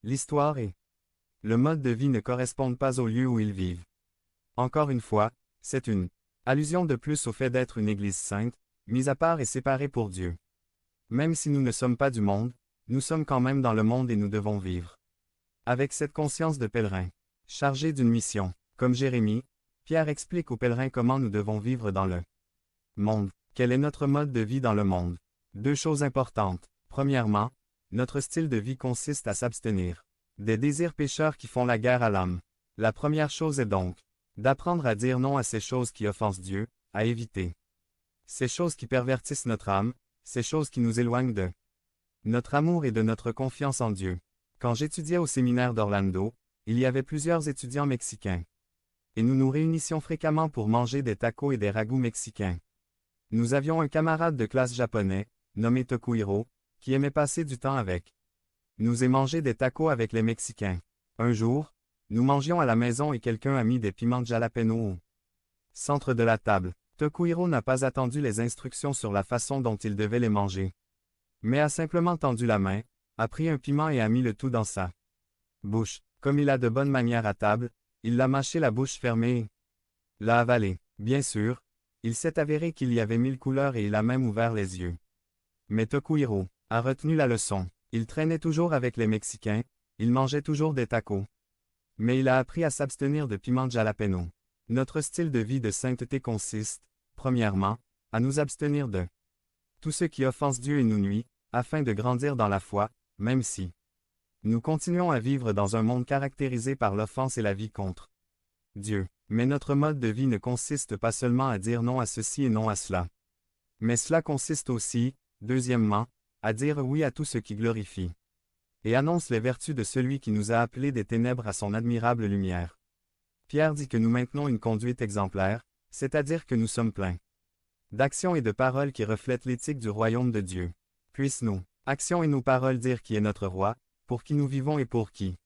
l'histoire et le mode de vie ne correspondent pas au lieu où ils vivent. Encore une fois, c'est une allusion de plus au fait d'être une Église sainte, mise à part et séparée pour Dieu. Même si nous ne sommes pas du monde, nous sommes quand même dans le monde et nous devons vivre avec cette conscience de pèlerin, chargé d'une mission. Comme Jérémie, Pierre explique aux pèlerins comment nous devons vivre dans le monde. Quel est notre mode de vie dans le monde? Deux choses importantes. Premièrement, notre style de vie consiste à s'abstenir des désirs pécheurs qui font la guerre à l'âme. La première chose est donc d'apprendre à dire non à ces choses qui offensent Dieu, à éviter ces choses qui pervertissent notre âme, ces choses qui nous éloignent de notre amour et de notre confiance en Dieu. Quand j'étudiais au séminaire d'Orlando, il y avait plusieurs étudiants mexicains. Et nous nous réunissions fréquemment pour manger des tacos et des ragoûts mexicains. Nous avions un camarade de classe japonais, nommé Tokuhiro, qui aimait passer du temps avec nous et manger des tacos avec les Mexicains. Un jour, nous mangions à la maison et quelqu'un a mis des piments de jalapeno au centre de la table. Tokuhiro n'a pas attendu les instructions sur la façon dont il devait les manger, mais a simplement tendu la main, a pris un piment et a mis le tout dans sa bouche. Comme il a de bonnes manières à table, il l'a mâché la bouche fermée et l'a avalé. Bien sûr, il s'est avéré qu'il y avait 1000 couleurs et il a même ouvert les yeux. Mais Tokuhiro a retenu la leçon. Il traînait toujours avec les Mexicains, il mangeait toujours des tacos. Mais il a appris à s'abstenir de piment de jalapeno. Notre style de vie de sainteté consiste, premièrement, à nous abstenir de tout ce qui offense Dieu et nous nuit, afin de grandir dans la foi, même si nous continuons à vivre dans un monde caractérisé par l'offense et la vie contre Dieu. Mais notre mode de vie ne consiste pas seulement à dire non à ceci et non à cela. Mais cela consiste aussi, deuxièmement, à dire oui à tout ce qui glorifie et annonce les vertus de celui qui nous a appelés des ténèbres à son admirable lumière. Pierre dit que nous maintenons une conduite exemplaire, c'est-à-dire que nous sommes pleins d'actions et de paroles qui reflètent l'éthique du royaume de Dieu. Puissent nos actions et nos paroles dire qui est notre roi, pour qui nous vivons et pour qui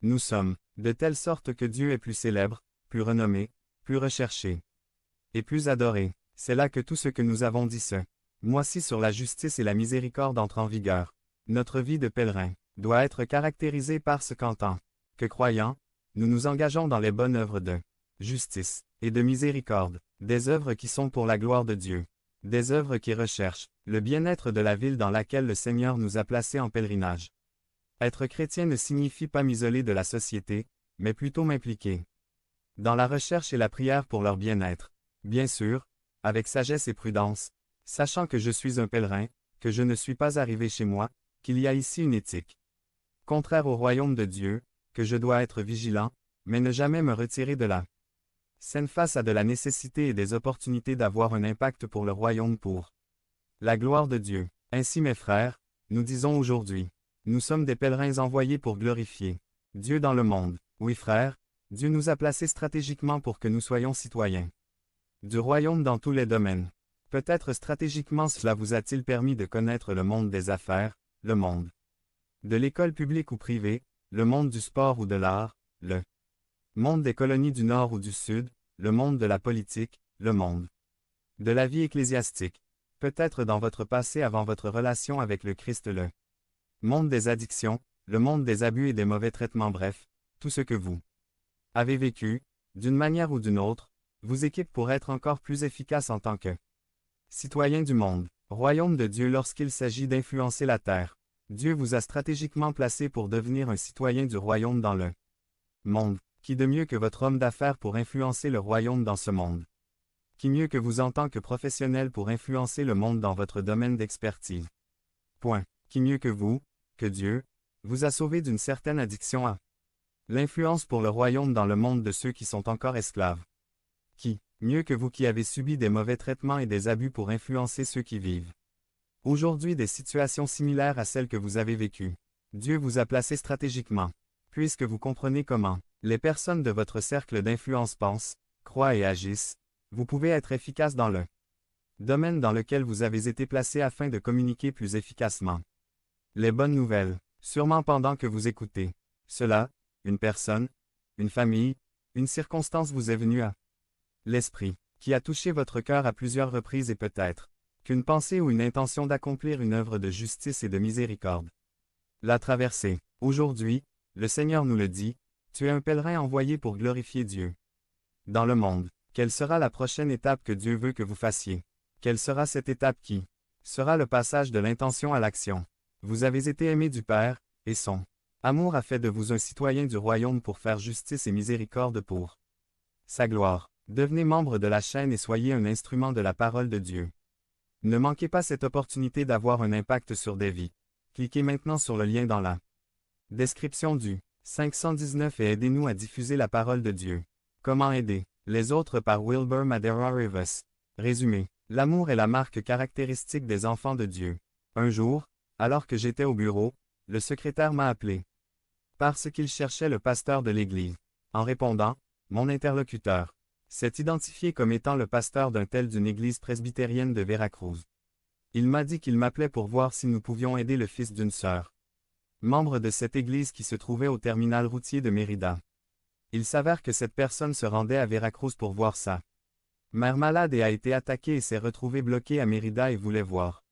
nous sommes, de telle sorte que Dieu est plus célèbre, plus renommé, plus recherché et plus adoré. C'est là que tout ce que nous avons dit ce mois-ci sur la justice et la miséricorde entre en vigueur. Notre vie de pèlerin doit être caractérisée par ce qu'en tant que croyants, nous nous engageons dans les bonnes œuvres de justice et de miséricorde, des œuvres qui sont pour la gloire de Dieu, des œuvres qui recherchent le bien-être de la ville dans laquelle le Seigneur nous a placés en pèlerinage. Être chrétien ne signifie pas m'isoler de la société, mais plutôt m'impliquer dans la recherche et la prière pour leur bien-être. Bien sûr, avec sagesse et prudence, sachant que je suis un pèlerin, que je ne suis pas arrivé chez moi, qu'il y a ici une éthique contraire au royaume de Dieu, que je dois être vigilant, mais ne jamais me retirer de la scène face à de la nécessité et des opportunités d'avoir un impact pour le royaume pour la gloire de Dieu. Ainsi mes frères, nous disons aujourd'hui, nous sommes des pèlerins envoyés pour glorifier Dieu dans le monde. Oui frères, Dieu nous a placés stratégiquement pour que nous soyons citoyens du royaume dans tous les domaines. Peut-être stratégiquement cela vous a-t-il permis de connaître le monde des affaires, le monde de l'école publique ou privée, le monde du sport ou de l'art, le monde des colonies du Nord ou du Sud, le monde de la politique, le monde de la vie ecclésiastique. Peut-être dans votre passé avant votre relation avec le Christ le monde des addictions, le monde des abus et des mauvais traitements, bref, tout ce que vous avez vécu, d'une manière ou d'une autre, vous équipe pour être encore plus efficace en tant que citoyen du monde, royaume de Dieu lorsqu'il s'agit d'influencer la terre. Dieu vous a stratégiquement placé pour devenir un citoyen du royaume dans le monde. Qui de mieux que votre homme d'affaires pour influencer le royaume dans ce monde? Qui mieux que vous en tant que professionnel pour influencer le monde dans votre domaine d'expertise? Point. Qui mieux que vous, que Dieu, vous a sauvé d'une certaine addiction à l'influence pour le royaume dans le monde de ceux qui sont encore esclaves? Qui, mieux que vous qui avez subi des mauvais traitements et des abus pour influencer ceux qui vivent aujourd'hui des situations similaires à celles que vous avez vécues? Dieu vous a placé stratégiquement. Puisque vous comprenez comment les personnes de votre cercle d'influence pensent, croient et agissent, vous pouvez être efficace dans le domaine dans lequel vous avez été placé afin de communiquer plus efficacement les bonnes nouvelles. Sûrement pendant que vous écoutez cela, une personne, une famille, une circonstance vous est venue à l'esprit, qui a touché votre cœur à plusieurs reprises et peut-être qu'une pensée ou une intention d'accomplir une œuvre de justice et de miséricorde l'a traversé. Aujourd'hui, le Seigneur nous le dit, tu es un pèlerin envoyé pour glorifier Dieu. Dans le monde, quelle sera la prochaine étape que Dieu veut que vous fassiez? Quelle sera cette étape qui sera le passage de l'intention à l'action? Vous avez été aimé du Père, et son amour a fait de vous un citoyen du royaume pour faire justice et miséricorde pour sa gloire. Devenez membre de la chaîne et soyez un instrument de la parole de Dieu. Ne manquez pas cette opportunité d'avoir un impact sur des vies. Cliquez maintenant sur le lien dans la description du 519 et aidez-nous à diffuser la parole de Dieu. Comment aider les autres par Wilbur Madera Rivas. Résumé. L'amour est la marque caractéristique des enfants de Dieu. Un jour, alors que j'étais au bureau, le secrétaire m'a appelé. Parce qu'il cherchait le pasteur de l'église. En répondant, mon interlocuteur s'est identifié comme étant le pasteur d'un tel d'une église presbytérienne de Veracruz. Il m'a dit qu'il m'appelait pour voir si nous pouvions aider le fils d'une sœur, membre de cette église qui se trouvait au terminal routier de Mérida. Il s'avère que cette personne se rendait à Veracruz pour voir sa mère malade et a été attaquée et s'est retrouvée bloquée à Mérida et voulait voir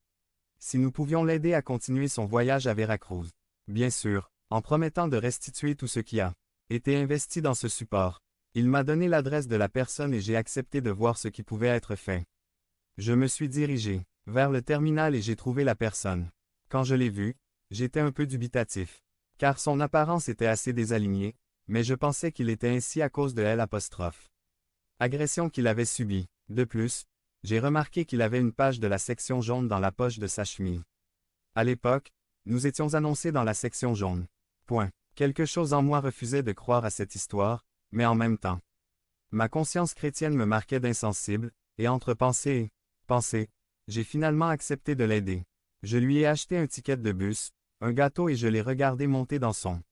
si nous pouvions l'aider à continuer son voyage à Veracruz. Bien sûr, en promettant de restituer tout ce qui a été investi dans ce support. Il m'a donné l'adresse de la personne et j'ai accepté de voir ce qui pouvait être fait. Je me suis dirigé vers le terminal et j'ai trouvé la personne. Quand je l'ai vue, j'étais un peu dubitatif, car son apparence était assez désalignée, mais je pensais qu'il était ainsi à cause de l'agression qu'il avait subie. De plus, j'ai remarqué qu'il avait une page de la section jaune dans la poche de sa chemise. À l'époque, nous étions annoncés dans la section jaune. Point. Quelque chose en moi refusait de croire à cette histoire, mais en même temps, ma conscience chrétienne me marquait d'insensible, et entre pensée et pensée, j'ai finalement accepté de l'aider. Je lui ai acheté un ticket de bus, un gâteau et je l'ai regardé monter dans son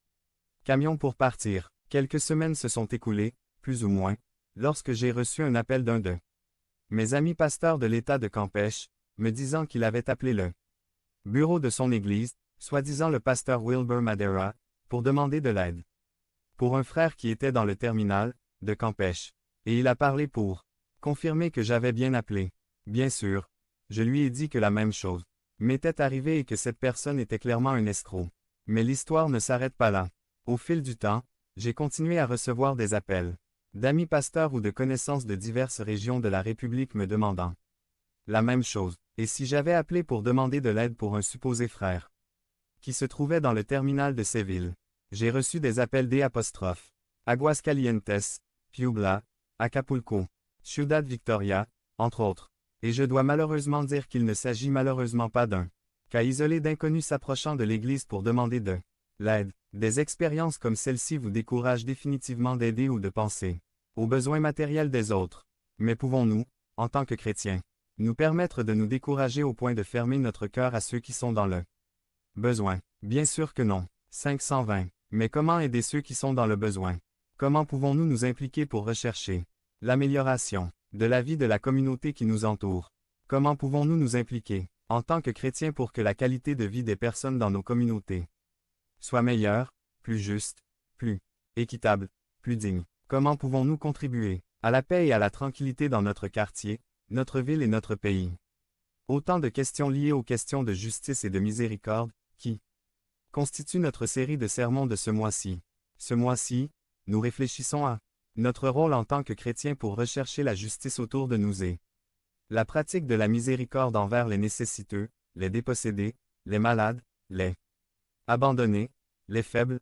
camion pour partir. Quelques semaines se sont écoulées, plus ou moins, lorsque j'ai reçu un appel d'un de mes amis pasteurs de l'État de Campeche, me disant qu'il avait appelé le bureau de son église, soi-disant le pasteur Wilbur Madera, pour demander de l'aide pour un frère qui était dans le terminal de Campeche. Et il a parlé pour confirmer que j'avais bien appelé. Bien sûr, je lui ai dit que la même chose m'était arrivée et que cette personne était clairement un escroc. Mais l'histoire ne s'arrête pas là. Au fil du temps, j'ai continué à recevoir des appels d'amis pasteurs ou de connaissances de diverses régions de la République me demandant la même chose. Et si j'avais appelé pour demander de l'aide pour un supposé frère qui se trouvait dans le terminal de ces villes. J'ai reçu des appels Aguascalientes, Puebla, Acapulco, Ciudad Victoria, entre autres. Et je dois malheureusement dire qu'il ne s'agit malheureusement pas d'un cas isolé d'inconnus s'approchant de l'Église pour demander de l'aide. Des expériences comme celle-ci vous découragent définitivement d'aider ou de penser aux besoins matériels des autres. Mais pouvons-nous, en tant que chrétiens, nous permettre de nous décourager au point de fermer notre cœur à ceux qui sont dans le besoin? Bien sûr que non. 520. Mais comment aider ceux qui sont dans le besoin? Comment pouvons-nous nous impliquer pour rechercher l'amélioration de la vie de la communauté qui nous entoure? Comment pouvons-nous nous impliquer, en tant que chrétiens pour que la qualité de vie des personnes dans nos communautés soit meilleure, plus juste, plus équitable, plus digne? Comment pouvons-nous contribuer à la paix et à la tranquillité dans notre quartier, notre ville et notre pays? Autant de questions liées aux questions de justice et de miséricorde, qui constitue notre série de sermons de ce mois-ci. Ce mois-ci, nous réfléchissons à notre rôle en tant que chrétiens pour rechercher la justice autour de nous et la pratique de la miséricorde envers les nécessiteux, les dépossédés, les malades, les abandonnés, les faibles,